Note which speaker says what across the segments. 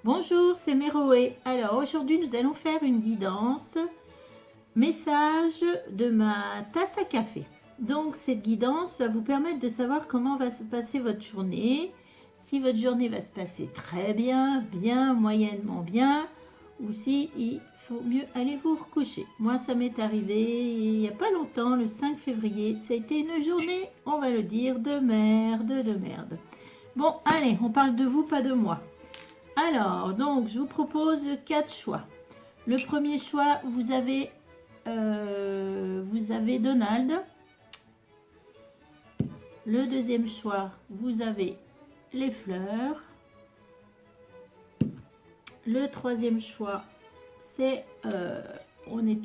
Speaker 1: Bonjour, c'est Méroé. Alors aujourd'hui nous allons faire une guidance message de ma tasse à café. Donc cette guidance va vous permettre de savoir comment va se passer votre journée, si votre journée va se passer très bien, bien, moyennement bien, ou si il faut mieux aller vous recoucher. Moi ça m'est arrivé il n'y a pas longtemps, le 5 février, ça a été une journée, on va le dire, de merde, de merde. Bon allez, on parle de vous, pas de moi. Alors, donc, je vous propose 4 choix. Le premier choix, vous avez Donald. Le deuxième choix, vous avez les fleurs. Le troisième choix, c'est on est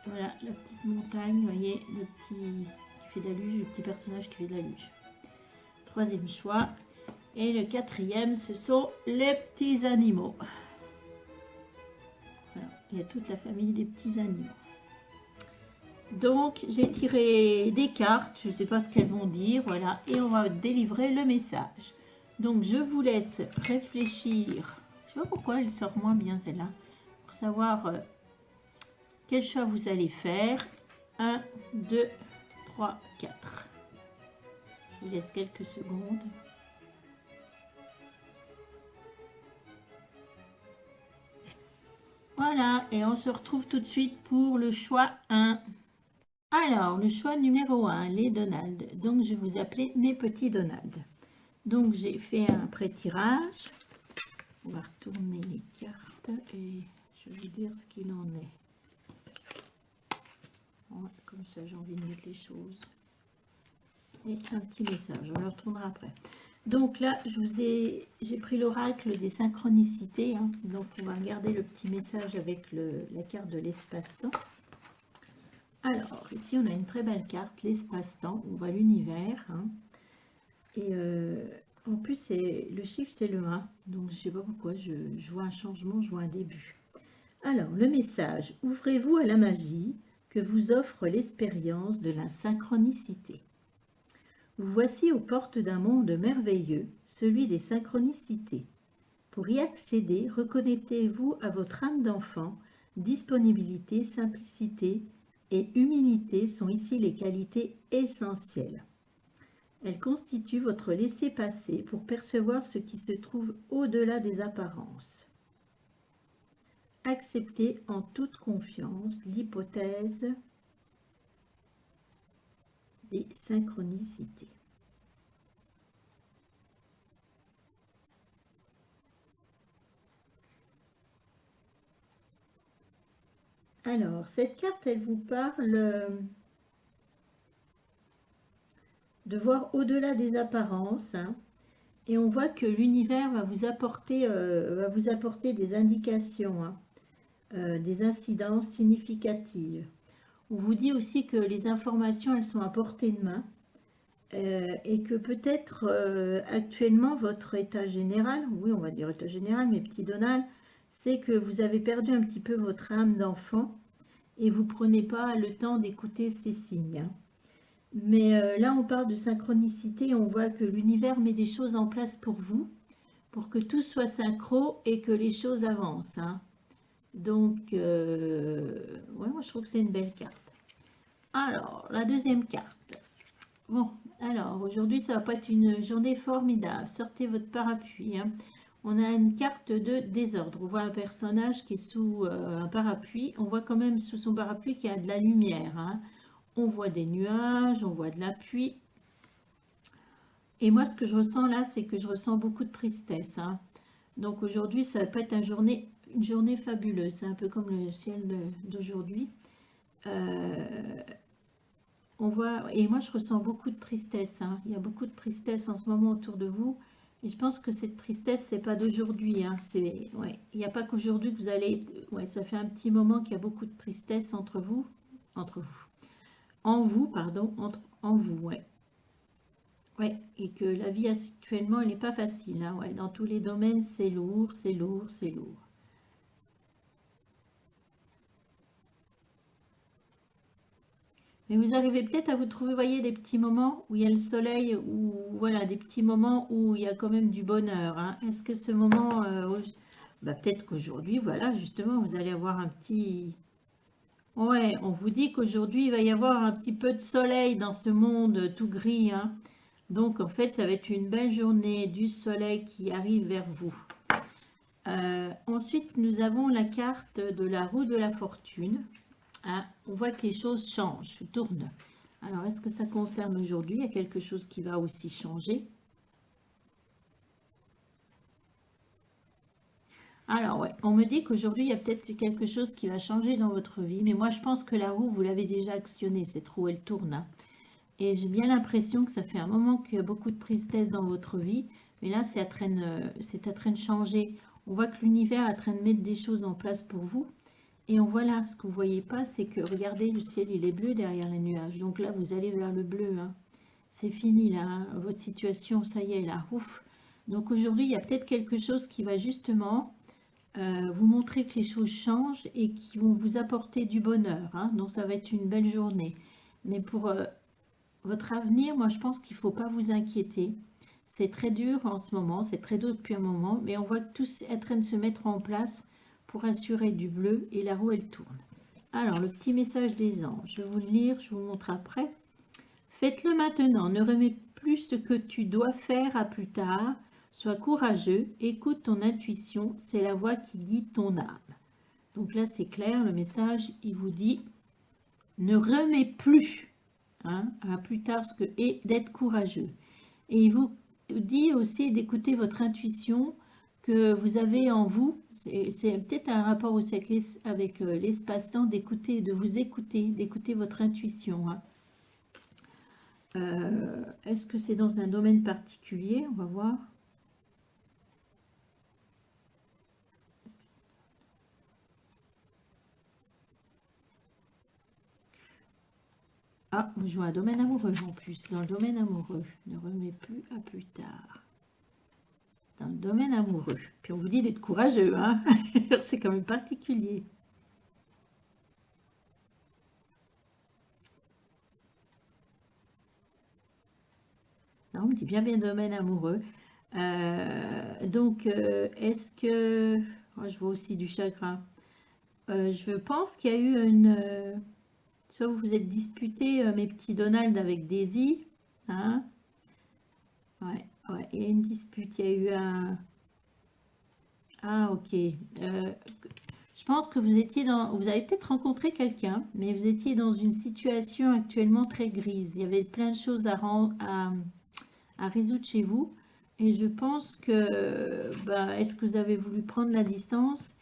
Speaker 1: voilà la petite montagne, vous voyez, le petit qui fait de la luge, le petit personnage qui fait de la luge. Troisième choix. Et le quatrième, ce sont les petits animaux. Voilà, il y a toute la famille des petits animaux. Donc, j'ai tiré des cartes, je ne sais pas ce qu'elles vont dire, voilà, et on va délivrer le message. Donc, je vous laisse réfléchir. Je ne sais pas pourquoi elle sort moins bien celle-là, pour savoir quel choix vous allez faire. 1, 2, 3, 4. Je vous laisse quelques secondes. Voilà, et on se retrouve tout de suite pour le choix 1. Alors, le choix numéro 1, les Donald. Donc, je vais vous appeler mes petits Donald. Donc, j'ai fait un pré-tirage. On va retourner les cartes et je vais vous dire ce qu'il en est. Voilà, comme ça, j'ai envie de mettre les choses. Et un petit message, on le retournera après. Donc là, j'ai pris l'oracle des synchronicités. Hein. Donc, on va regarder le petit message avec la carte de l'espace-temps. Alors, ici, on a une très belle carte, l'espace-temps. On voit l'univers. Hein. Et en plus, le chiffre, c'est le 1. Donc, je ne sais pas pourquoi, je vois un changement, je vois un début. Alors, le message. Ouvrez-vous à la magie que vous offre l'expérience de la synchronicité. Vous voici aux portes d'un monde merveilleux, celui des synchronicités. Pour y accéder, reconnectez-vous à votre âme d'enfant. Disponibilité, simplicité et humilité sont ici les qualités essentielles. Elles constituent votre laissez-passer pour percevoir ce qui se trouve au-delà des apparences. Acceptez en toute confiance l'hypothèse des synchronicités. Alors, cette carte, elle vous parle de voir au-delà des apparences. Hein, et on voit que l'univers va vous apporter des indications, hein, des incidences significatives. On vous dit aussi que les informations, elles sont à portée de main. Et que peut-être actuellement votre état général, oui on va dire état général, mais petit Donald, c'est que vous avez perdu un petit peu votre âme d'enfant et vous prenez pas le temps d'écouter ces signes. Hein. Mais là on parle de synchronicité, on voit que l'univers met des choses en place pour vous, pour que tout soit synchro et que les choses avancent. Hein. Donc, ouais, moi je trouve que c'est une belle carte. Alors, la deuxième carte. Bon, alors aujourd'hui ça va pas être une journée formidable. Sortez votre parapluie. Hein. On a une carte de désordre. On voit un personnage qui est sous un parapluie. On voit quand même sous son parapluie qu'il y a de la lumière. Hein. On voit des nuages, on voit de la pluie. Et moi ce que je ressens là, c'est que je ressens beaucoup de tristesse. Hein. Donc aujourd'hui ça va pas être une journée fabuleuse. C'est un peu comme le ciel d'aujourd'hui. On voit, et moi je ressens beaucoup de tristesse. Hein. Il y a beaucoup de tristesse en ce moment autour de vous. Et je pense que cette tristesse, c'est pas d'aujourd'hui. Hein. Ouais, il n'y a pas qu'aujourd'hui que vous allez. Ouais, ça fait un petit moment qu'il y a beaucoup de tristesse en vous, pardon, en vous, ouais. Ouais, et que la vie actuellement, elle n'est pas facile. Hein. Ouais, dans tous les domaines, c'est lourd, c'est lourd, c'est lourd. Mais vous arrivez peut-être à vous trouver, voyez, des petits moments où il y a le soleil, ou voilà, des petits moments où il y a quand même du bonheur, hein. Est-ce que ce moment, bah, peut-être qu'aujourd'hui, voilà, justement, vous allez avoir un petit... Ouais, on vous dit qu'aujourd'hui, il va y avoir un petit peu de soleil dans ce monde tout gris, hein. Donc, en fait, ça va être une belle journée, du soleil qui arrive vers vous. Ensuite, nous avons la carte de la roue de la fortune. Ah, on voit que les choses changent, tournent. Alors, est-ce que ça concerne aujourd'hui? Il y a quelque chose qui va aussi changer. Alors, ouais, on me dit qu'aujourd'hui, il y a peut-être quelque chose qui va changer dans votre vie. Mais moi, je pense que la roue, vous l'avez déjà actionnée. Cette roue, elle tourne, hein. Et j'ai bien l'impression que ça fait un moment qu'il y a beaucoup de tristesse dans votre vie. Mais là, c'est en train de changer. On voit que l'univers est en train de mettre des choses en place pour vous. Et on voit là, ce que vous ne voyez pas, c'est que, regardez, le ciel, il est bleu derrière les nuages. Donc là, vous allez vers le bleu, hein. C'est fini, là, hein. Votre situation, ça y est, là, ouf. Donc aujourd'hui, il y a peut-être quelque chose qui va justement vous montrer que les choses changent et qui vont vous apporter du bonheur, hein. Donc ça va être une belle journée. Mais pour votre avenir, moi, je pense qu'il ne faut pas vous inquiéter. C'est très dur en ce moment, c'est très dur depuis un moment, mais on voit que tout est en train de se mettre en place pour assurer du bleu et la roue, elle tourne. Alors, le petit message des anges, je vais vous le lire, je vous montre après. Faites-le maintenant, ne remets plus ce que tu dois faire à plus tard. Sois courageux, écoute ton intuition, c'est la voix qui guide ton âme. Donc là, c'est clair, le message, il vous dit, ne remets plus, hein, à plus tard ce que et d'être courageux. Et il vous dit aussi d'écouter votre intuition que vous avez en vous. C'est peut-être un rapport aussi avec l'espace-temps, d'écouter, de vous écouter, d'écouter votre intuition, hein. Est-ce que c'est dans un domaine particulier? On va voir. Ah, vous jouez un domaine amoureux en plus. Dans le domaine amoureux, ne remets plus à plus tard. Dans le domaine amoureux. Puis on vous dit d'être courageux, hein. C'est quand même particulier. Non, on me dit bien domaine amoureux. Donc, est-ce que... oh, je vois aussi du chagrin. Je pense qu'il y a eu une... soit vous vous êtes disputé, mes petits Donald, avec Daisy. Hein? Ouais, ouais, il y a une dispute. Il y a eu un... Ah, ok. Je pense que vous étiez dans... Vous avez peut-être rencontré quelqu'un, mais vous étiez dans une situation actuellement très grise. Il y avait plein de choses à résoudre chez vous. Et je pense que, bah, est-ce que vous avez voulu prendre la distance?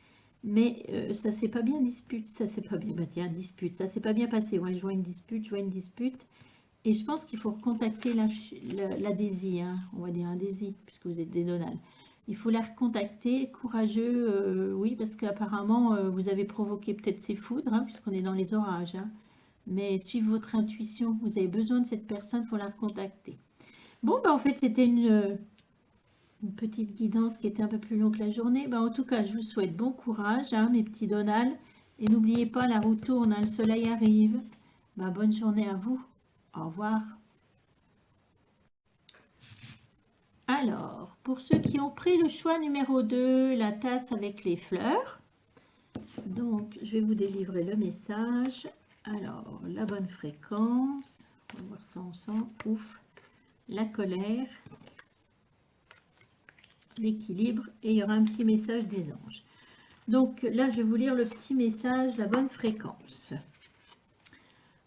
Speaker 1: Mais ça s'est pas bien dispute, ça s'est pas bien, bah tiens, dispute, ça s'est pas bien passé. Ouais, je vois une dispute, je vois une dispute. Et je pense qu'il faut recontacter la Daisy, hein, on va dire un Daisy, puisque vous êtes des Donald. Il faut la recontacter, courageux, oui, parce qu'apparemment, vous avez provoqué peut-être ces foudres, hein, puisqu'on est dans les orages, hein. Mais suivez votre intuition, vous avez besoin de cette personne, il faut la recontacter. Bon, bah en fait, c'était une petite guidance qui était un peu plus longue que la journée. Bah, en tout cas, je vous souhaite bon courage, hein, mes petits Donald. Et n'oubliez pas, la roue tourne, hein, le soleil arrive. Bah, bonne journée à vous. Au revoir. Alors, pour ceux qui ont pris le choix numéro 2, la tasse avec les fleurs. Donc, je vais vous délivrer le message. Alors, la bonne fréquence. On va voir ça ensemble. Ouf. La colère. L'équilibre. Et il y aura un petit message des anges. Donc là, je vais vous lire le petit message, la bonne fréquence.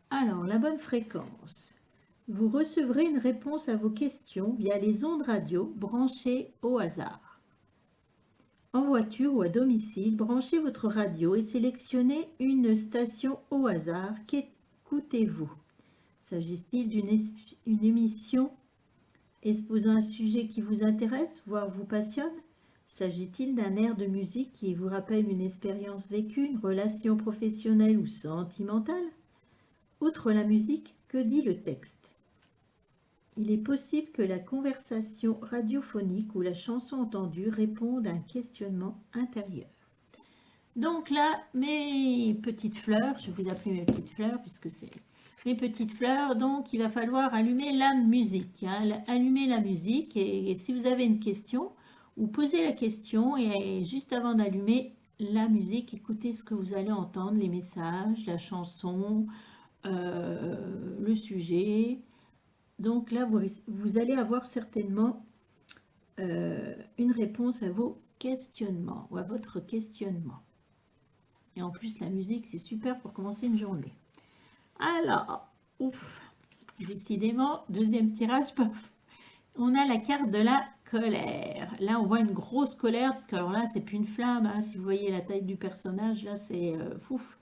Speaker 1: Alors, la bonne fréquence. Vous recevrez une réponse à vos questions via les ondes radio branchées au hasard. En voiture ou à domicile, branchez votre radio et sélectionnez une station au hasard. Qu'écoutez-vous? S'agit-il d'une émission exposant un sujet qui vous intéresse, voire vous passionne? S'agit-il d'un air de musique qui vous rappelle une expérience vécue, une relation professionnelle ou sentimentale? Outre la musique, que dit le texte? Il est possible que la conversation radiophonique ou la chanson entendue réponde à un questionnement intérieur. Donc là, mes petites fleurs, je vais vous appeler mes petites fleurs puisque c'est Les petites fleurs, donc il va falloir allumer la musique. Hein, allumer la musique et si vous avez une question, vous posez la question et juste avant d'allumer la musique, écoutez ce que vous allez entendre, les messages, la chanson, le sujet. Donc là, vous allez avoir certainement une réponse à vos questionnements ou à votre questionnement. Et en plus, la musique, c'est super pour commencer une journée. Alors, ouf, décidément, deuxième tirage, paf. On a la carte de la colère. Là, on voit une grosse colère, parce que alors là, c'est plus une flamme. Hein, si vous voyez la taille du personnage, là, c'est fouf.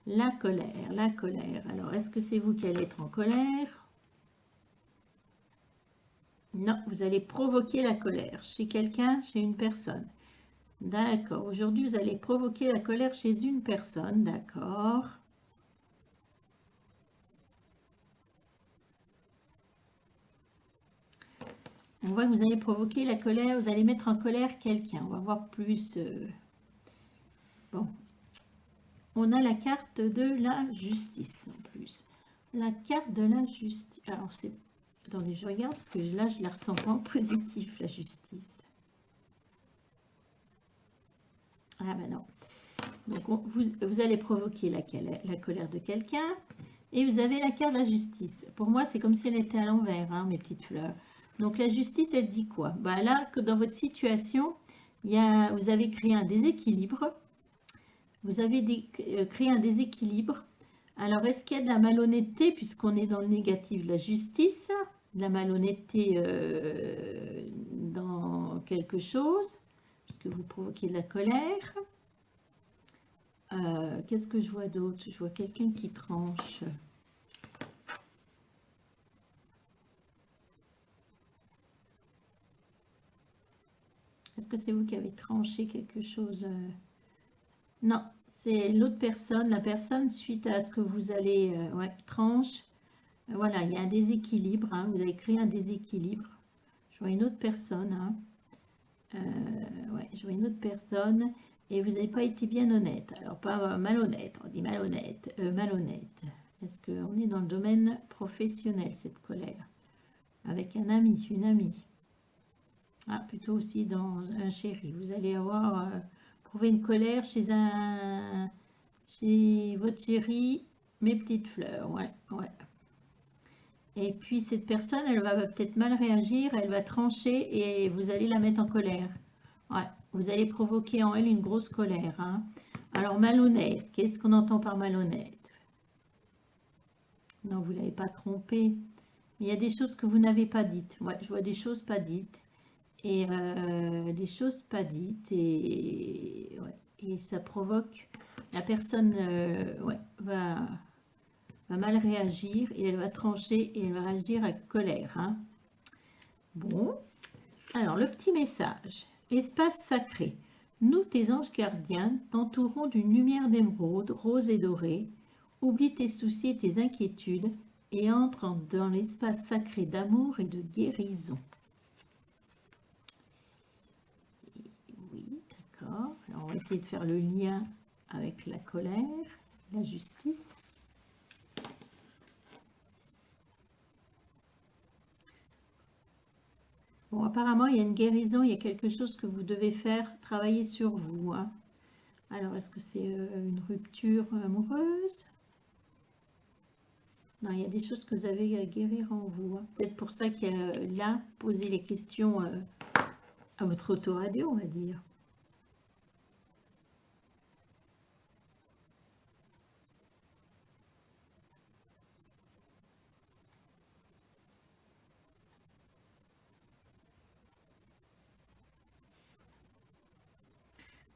Speaker 1: La colère, la colère. Alors, est-ce que c'est vous qui allez être en colère? Non, vous allez provoquer la colère chez quelqu'un, chez une personne. D'accord. Aujourd'hui, vous allez provoquer la colère chez une personne. D'accord. On voit que vous allez provoquer la colère, vous allez mettre en colère quelqu'un. On va voir plus. Bon. On a la carte de la justice en plus. La carte de la justice. Alors, c'est... Attendez, je regarde parce que là, je la ressens pas en positif, la justice. Ah ben non. Donc, vous allez provoquer la colère de quelqu'un. Et vous avez la carte de la justice. Pour moi, c'est comme si elle était à l'envers, hein, mes petites fleurs. Donc, la justice, elle dit quoi? Bah, là, que dans votre situation, vous avez créé un déséquilibre. Vous avez créé un déséquilibre. Alors, est-ce qu'il y a de la malhonnêteté, puisqu'on est dans le négatif de la justice, de la malhonnêteté dans quelque chose, puisque vous provoquez de la colère. Qu'est-ce que je vois d'autre? Je vois quelqu'un qui tranche. Est-ce que c'est vous qui avez tranché quelque chose? Non, c'est l'autre personne. La personne, suite à ce que vous allez... ouais, tranche. Voilà, il y a un déséquilibre. Hein, vous avez créé un déséquilibre. Je vois une autre personne. Hein. Ouais, je vois une autre personne. Et vous n'avez pas été bien honnête. Alors, pas malhonnête. On dit malhonnête. Malhonnête. Est-ce qu'on est dans le domaine professionnel, cette colère? Avec un ami, une amie. Ah, plutôt aussi dans un chéri. Vous allez avoir prouvé une colère chez votre chéri, mes petites fleurs. Ouais, ouais. Et puis cette personne, elle va peut-être mal réagir, elle va trancher et vous allez la mettre en colère. Ouais, vous allez provoquer en elle une grosse colère. Hein. Alors malhonnête, qu'est-ce qu'on entend par malhonnête? Non, vous ne l'avez pas trompé. Il y a des choses que vous n'avez pas dites. Ouais, je vois des choses pas dites. Et des choses pas dites. Et, ouais, et ça provoque... La personne ouais, va mal réagir et elle va trancher et elle va réagir avec colère. Hein. Bon, alors le petit message. Espace sacré. Nous, tes anges gardiens, t'entourons d'une lumière d'émeraude, rose et dorée. Oublie tes soucis et tes inquiétudes et entre dans l'espace sacré d'amour et de guérison. Oui, d'accord. Alors on va essayer de faire le lien avec la colère, la justice. Bon, apparemment, il y a une guérison, il y a quelque chose que vous devez faire, travailler sur vous. Hein. Alors, est-ce que c'est une rupture amoureuse? Non, il y a des choses que vous avez à guérir en vous. Hein. Peut-être pour ça qu'il y a là, poser les questions à votre autoradio, on va dire.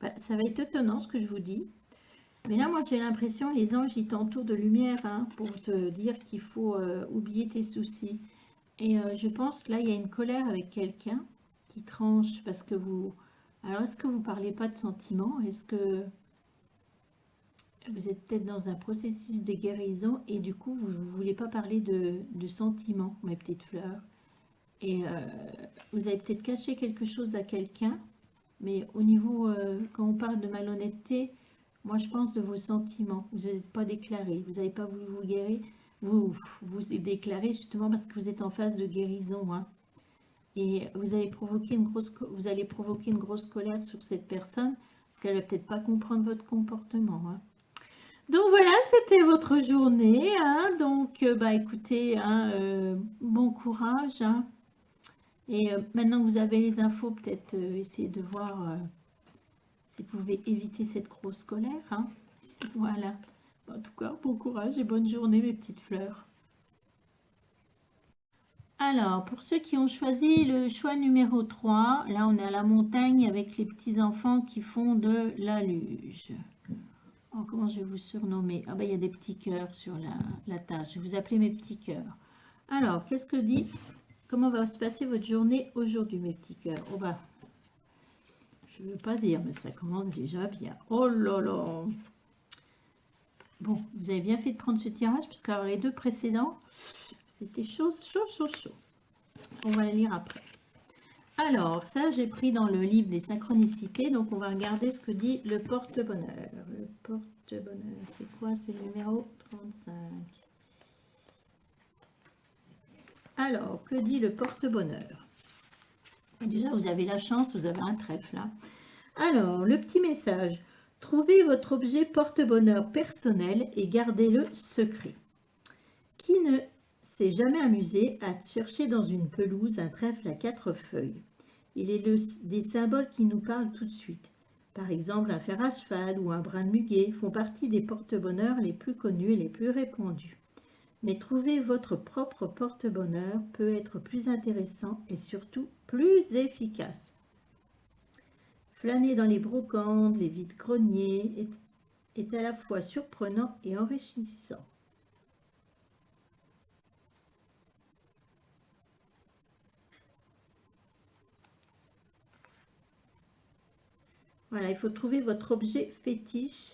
Speaker 1: Bah, ça va être étonnant ce que je vous dis. Mais là, moi, j'ai l'impression, les anges, ils t'entourent de lumière hein, pour te dire qu'il faut oublier tes soucis. Et je pense que là, il y a une colère avec quelqu'un qui tranche parce que vous... Alors, est-ce que vous ne parlez pas de sentiments? Est-ce que vous êtes peut-être dans un processus de guérison et du coup, vous ne voulez pas parler de sentiments, mes petites fleurs? Et vous avez peut-être caché quelque chose à quelqu'un, mais au niveau, quand on parle de malhonnêteté, moi je pense de vos sentiments. Vous n'êtes pas déclaré, vous n'avez pas voulu vous guérir. vous déclarez justement parce que vous êtes en phase de guérison, hein. Et vous allez provoquer une grosse colère sur cette personne, parce qu'elle va peut-être pas comprendre votre comportement, hein. Donc voilà, c'était votre journée, hein. Donc, bah écoutez, hein, bon courage, hein. Et maintenant que vous avez les infos, peut-être essayez de voir si vous pouvez éviter cette grosse colère, hein. Voilà. En tout cas, bon courage et bonne journée, mes petites fleurs. Alors, pour ceux qui ont choisi le choix numéro 3, là on est à la montagne avec les petits-enfants qui font de la luge. Oh, comment je vais vous surnommer? Ah ben il y a des petits cœurs sur la tâche. Je vais vous appeler mes petits cœurs. Alors, qu'est-ce que dit? Comment va se passer votre journée aujourd'hui, mes petits cœurs? Oh bah, je ne veux pas dire, mais ça commence déjà bien. Oh là là! Bon, vous avez bien fait de prendre ce tirage, parce que alors, les deux précédents, c'était chaud, chaud, chaud, chaud. On va les lire après. Alors, ça, j'ai pris dans le livre des synchronicités, donc on va regarder ce que dit le porte-bonheur. Le porte-bonheur, c'est quoi? C'est le numéro 35. Alors, que dit le porte-bonheur? Déjà, vous avez la chance, vous avez un trèfle, là. Alors, le petit message. Trouvez votre objet porte-bonheur personnel et gardez-le secret. Qui ne s'est jamais amusé à chercher dans une pelouse un trèfle à 4 feuilles? Il est des symboles qui nous parlent tout de suite. Par exemple, un fer à cheval ou un brin de muguet font partie des porte-bonheur les plus connus et les plus répandus. Mais trouver votre propre porte-bonheur peut être plus intéressant et surtout plus efficace. Flâner dans les brocantes, les vides-greniers est à la fois surprenant et enrichissant. Voilà, il faut trouver votre objet fétiche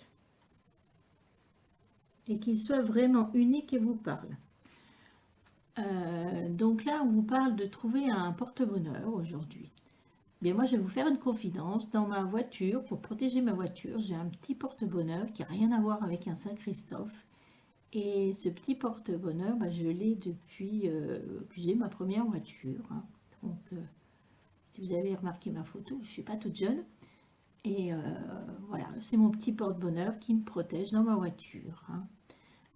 Speaker 1: et qu'il soit vraiment unique et vous parle. Donc là, on vous parle de trouver un porte-bonheur aujourd'hui. Bien, moi, je vais vous faire une confidence. Dans ma voiture, pour protéger ma voiture, j'ai un petit porte-bonheur qui n'a rien à voir avec un Saint-Christophe. Et ce petit porte-bonheur, bah, je l'ai depuis que j'ai ma première voiture, hein. Donc, si vous avez remarqué ma photo, je ne suis pas toute jeune. Et voilà, c'est mon petit porte-bonheur qui me protège dans ma voiture, hein.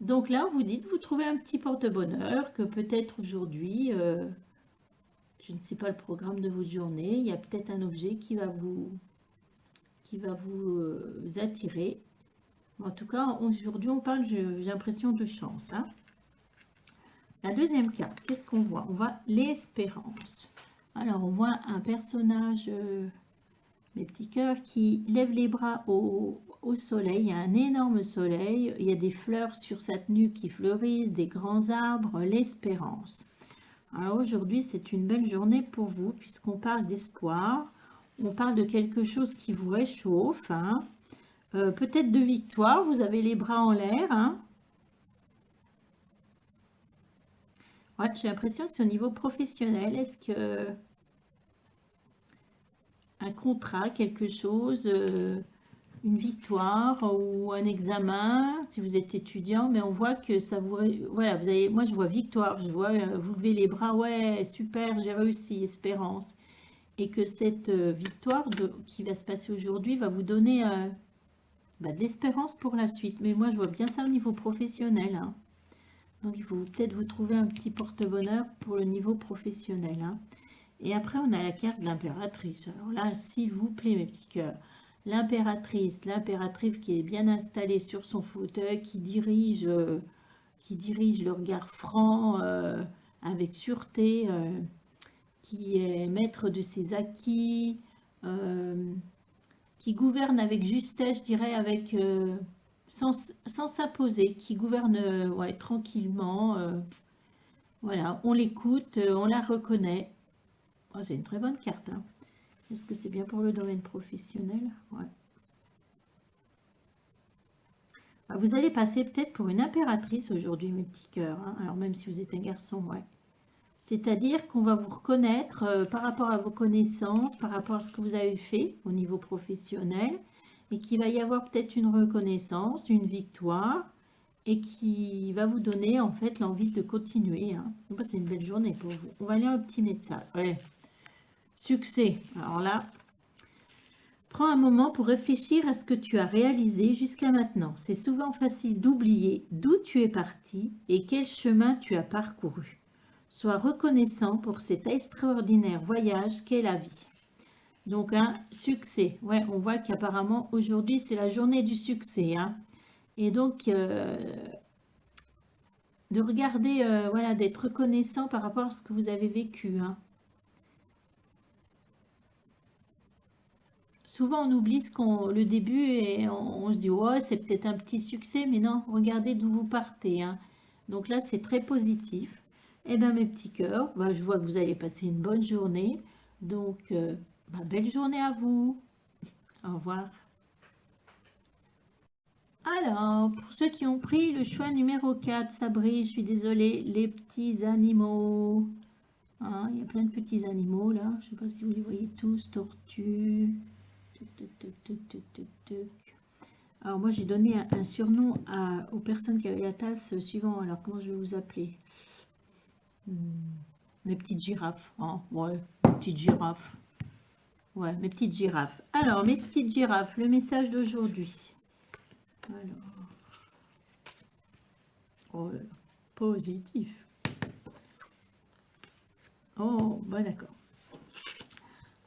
Speaker 1: Donc là, vous dites, vous trouvez un petit porte-bonheur que peut-être aujourd'hui, je ne sais pas le programme de votre journée, il y a peut-être un objet qui va vous attirer. En tout cas, aujourd'hui, on parle, j'ai l'impression, de chance, hein. La deuxième carte, qu'est-ce qu'on voit? On voit l'espérance. Alors, on voit un personnage, mes petits cœurs, qui lève les bras au soleil. Il y a un énorme soleil, il y a des fleurs sur sa tenue qui fleurissent, des grands arbres, l'espérance. Alors aujourd'hui, c'est une belle journée pour vous, puisqu'on parle d'espoir, on parle de quelque chose qui vous réchauffe, hein. Peut-être de victoire, vous avez les bras en l'air, hein. Ouais, j'ai l'impression que c'est au niveau professionnel. Est-ce que un contrat, quelque chose, une victoire ou un examen, si vous êtes étudiant, mais on voit que ça vous... Voilà, vous avez, moi je vois victoire, je vois vous levez les bras, ouais, super, j'ai réussi, espérance. Et que cette victoire qui va se passer aujourd'hui va vous donner bah, de l'espérance pour la suite. Mais moi je vois bien ça au niveau professionnel, hein. Donc il faut peut-être vous trouver un petit porte-bonheur pour le niveau professionnel, hein. Et après, on a la carte de l'impératrice. Alors là, s'il vous plaît, mes petits cœurs, l'impératrice qui est bien installée sur son fauteuil, qui dirige le regard franc, avec sûreté, qui est maître de ses acquis, qui gouverne avec justesse, je dirais, avec, sans s'imposer, qui gouverne ouais, tranquillement. Voilà, on l'écoute, on la reconnaît. Oh, c'est une très bonne carte, hein. Est-ce que c'est bien pour le domaine professionnel? Ouais. Ah, vous allez passer peut-être pour une impératrice aujourd'hui, mes petits cœurs, hein. Alors même si vous êtes un garçon, ouais. C'est-à-dire qu'on va vous reconnaître par rapport à vos connaissances, par rapport à ce que vous avez fait au niveau professionnel, et qu'il va y avoir peut-être une reconnaissance, une victoire, et qui va vous donner en fait l'envie de continuer. Hein. C'est une belle journée pour vous. On va lire un petit message. Ouais. Succès. Alors là, prends un moment pour réfléchir à ce que tu as réalisé jusqu'à maintenant. C'est souvent facile d'oublier d'où tu es parti et quel chemin tu as parcouru. Sois reconnaissant pour cet extraordinaire voyage qu'est la vie. Donc un succès. Ouais, on voit qu'apparemment aujourd'hui c'est la journée du succès. Hein. Et donc de regarder, voilà, d'être reconnaissant par rapport à ce que vous avez vécu. Hein. Souvent, on oublie le début et on se dit, ouais, c'est peut-être un petit succès, mais non, regardez d'où vous partez. Hein. Donc là, c'est très positif. Eh bien, mes petits cœurs, bah, je vois que vous allez passer une bonne journée. Donc, bah, belle journée à vous. Au revoir. Alors, pour ceux qui ont pris le choix numéro 4, Sabri, je suis désolée, les petits animaux. Hein, il y a plein de petits animaux là, je ne sais pas si vous les voyez tous, tortues. Alors moi j'ai donné un surnom aux personnes qui avaient la tasse suivant. Alors comment je vais vous appeler? Mes petites girafes. Hein, ouais, mes petites girafes. Ouais, mes petites girafes. Alors mes petites girafes, le message d'aujourd'hui. Alors, oh là là, positif. Oh, bah d'accord.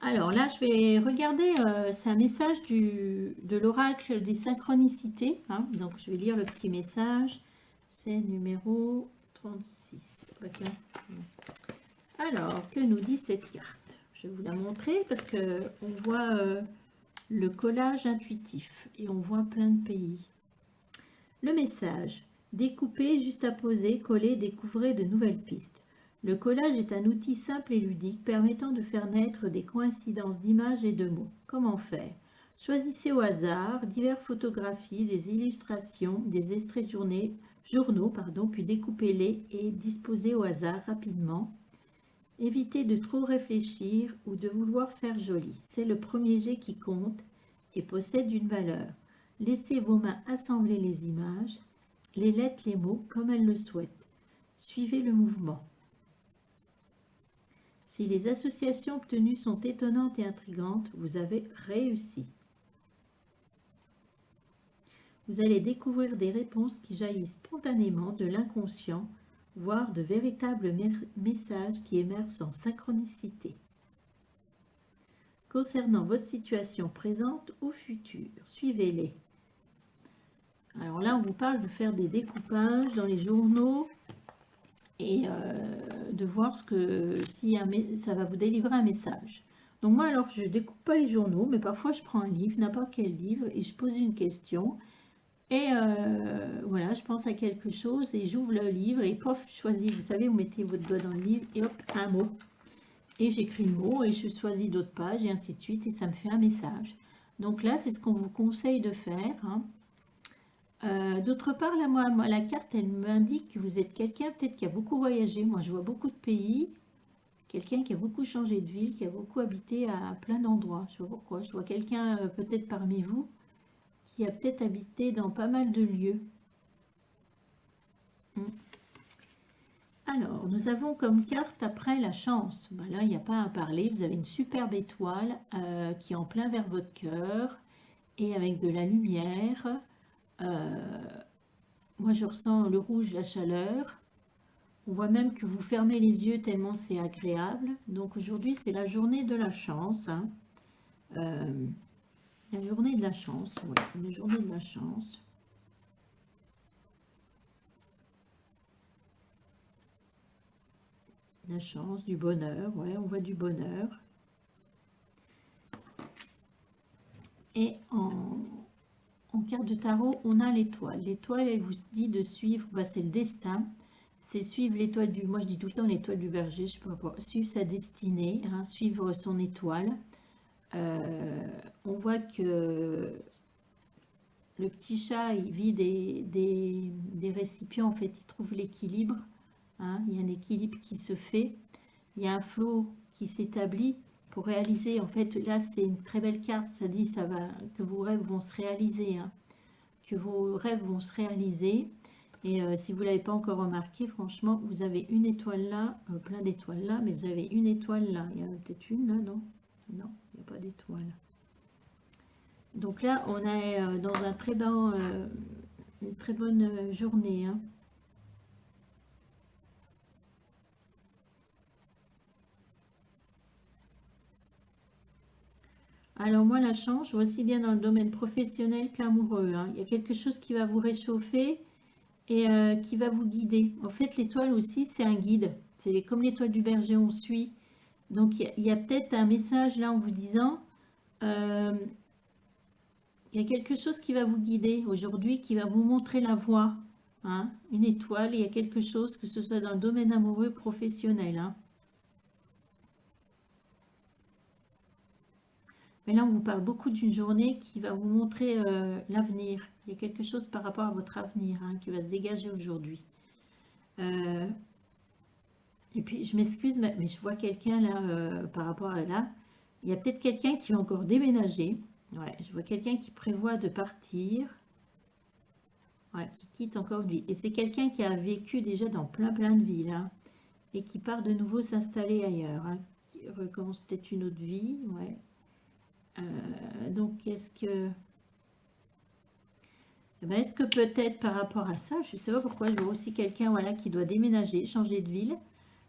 Speaker 1: Alors là, je vais regarder, c'est un message de l'oracle des synchronicités. Hein, donc, je vais lire le petit message. C'est numéro 36. Bah, tiens. Alors, que nous dit cette carte? Je vais vous la montrer parce qu'on voit le collage intuitif et on voit plein de pays. Le message. Découper, juste à poser, coller, découvrez de nouvelles pistes. Le collage est un outil simple et ludique permettant de faire naître des coïncidences d'images et de mots. Comment faire? Choisissez au hasard diverses photographies, des illustrations, des extraits de journaux, puis découpez-les et disposez au hasard rapidement. Évitez de trop réfléchir ou de vouloir faire joli. C'est le premier jet qui compte et possède une valeur. Laissez vos mains assembler les images, les lettres, les mots comme elles le souhaitent. Suivez le mouvement. Si les associations obtenues sont étonnantes et intrigantes, vous avez réussi. Vous allez découvrir des réponses qui jaillissent spontanément de l'inconscient, voire de véritables messages qui émergent en synchronicité. Concernant votre situation présente ou future, suivez-les. Alors là, on vous parle de faire des découpages dans les journaux et de voir si ça va vous délivrer un message. Donc moi, alors, je découpe pas les journaux, mais parfois je prends un livre, n'importe quel livre, et je pose une question. Et voilà, je pense à quelque chose et j'ouvre le livre et pof, je choisis. Vous savez, vous mettez votre doigt dans le livre et hop, un mot. Et j'écris le mot et je choisis d'autres pages et ainsi de suite et ça me fait un message. Donc là, c'est ce qu'on vous conseille de faire. Hein. D'autre part, là, moi, la carte, elle m'indique que vous êtes quelqu'un peut-être qui a beaucoup voyagé. Moi, je vois beaucoup de pays. Quelqu'un qui a beaucoup changé de ville, qui a beaucoup habité à plein d'endroits. Je sais pas pourquoi. Je vois quelqu'un peut-être parmi vous qui a peut-être habité dans pas mal de lieux. Alors, nous avons comme carte après la chance. Ben là, il n'y a pas à parler. Vous avez une superbe étoile qui est en plein vers votre cœur et avec de la lumière. Moi, je ressens le rouge, la chaleur. On voit même que vous fermez les yeux tellement c'est agréable. Donc aujourd'hui, c'est la journée de la chance. Hein. La journée de la chance, oui, la journée de la chance. La chance, du bonheur, ouais, on voit du bonheur. Et en carte de tarot, on a l'étoile. L'étoile, elle vous dit de suivre, bah, c'est le destin. C'est suivre l'étoile du, moi je dis tout le temps l'étoile du Berger, je sais pas pourquoi, suivre sa destinée, hein, suivre son étoile. On voit que le petit chat, il vit des récipients, en fait, il trouve l'équilibre. Hein, il y a un équilibre qui se fait. Il y a un flot qui s'établit pour réaliser. En fait, là, c'est une très belle carte. Ça dit que vos rêves vont se réaliser. Hein, que vos rêves vont se réaliser. Et si vous ne l'avez pas encore remarqué, franchement, vous avez une étoile là, plein d'étoiles là, mais vous avez une étoile là. Il y en a peut-être une là, non? Non, il n'y a pas d'étoile. Donc là, on est dans un une très bonne journée, hein. Alors moi, la chance, je vois aussi bien dans le domaine professionnel qu'amoureux, hein. Il y a quelque chose qui va vous réchauffer et qui va vous guider. En fait, l'étoile aussi, c'est un guide. C'est comme l'étoile du berger, on suit. Donc, il y a peut-être un message là en vous disant, euh, il y a quelque chose qui va vous guider aujourd'hui, qui va vous montrer la voie, hein. Une étoile, il y a quelque chose, que ce soit dans le domaine amoureux, professionnel, hein. Mais là, on vous parle beaucoup d'une journée qui va vous montrer l'avenir. Il y a quelque chose par rapport à votre avenir, hein, qui va se dégager aujourd'hui. Et puis, je m'excuse, mais je vois quelqu'un là, par rapport à là. Il y a peut-être quelqu'un qui va encore déménager. Ouais, je vois quelqu'un qui prévoit de partir. Ouais, qui quitte encore une vie. Et c'est quelqu'un qui a vécu déjà dans plein de villes, hein, et qui part de nouveau s'installer ailleurs, hein, qui recommence peut-être une autre vie. Ouais. Donc, est-ce que peut-être par rapport à ça, je ne sais pas pourquoi, je vois aussi quelqu'un, voilà, qui doit déménager, changer de ville.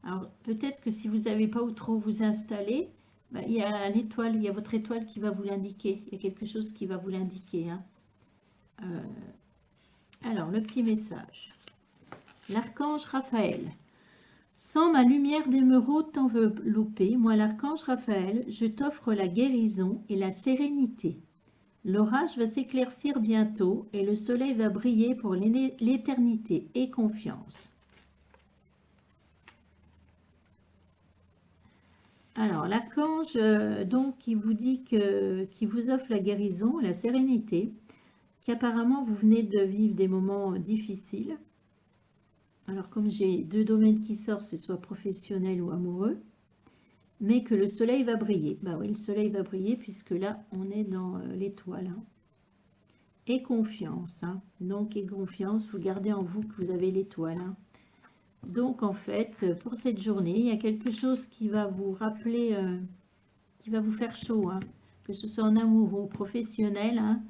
Speaker 1: Alors peut-être que si vous n'avez pas où trop vous installer, bah, il y a l'étoile, il y a votre étoile qui va vous l'indiquer. Il y a quelque chose qui va vous l'indiquer, hein. Alors, le petit message. L'archange Raphaël. Sans ma lumière d'émeraude t'envelopper, moi l'archange Raphaël, je t'offre la guérison et la sérénité. L'orage va s'éclaircir bientôt et le soleil va briller pour l'éternité. Et confiance. Alors, l'archange, donc, qui vous dit qui vous offre la guérison, la sérénité, qu'apparemment vous venez de vivre des moments difficiles. Alors, comme j'ai deux domaines qui sortent, que ce soit professionnel ou amoureux, mais que le soleil va briller. Bah oui, le soleil va briller puisque là, on est dans l'étoile, hein. Et confiance, hein. Donc, et confiance, vous gardez en vous que vous avez l'étoile, hein. Donc, en fait, pour cette journée, il y a quelque chose qui va vous rappeler, qui va vous faire chaud, hein, que ce soit en amour ou professionnel, hein,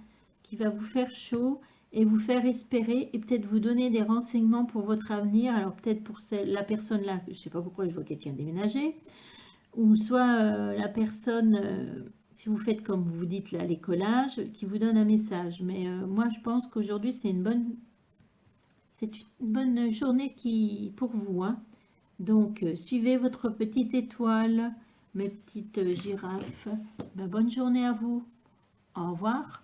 Speaker 1: qui va vous faire chaud et vous faire espérer et peut-être vous donner des renseignements pour votre avenir. Alors, peut-être pour la personne là, je ne sais pas pourquoi je vois quelqu'un déménager, ou soit la personne, si vous faites comme vous dites là, les collages, qui vous donne un message. Mais moi, je pense qu'aujourd'hui, c'est une bonne journée pour vous, hein. Donc, suivez votre petite étoile, mes petites girafes. Ben, bonne journée à vous. Au revoir.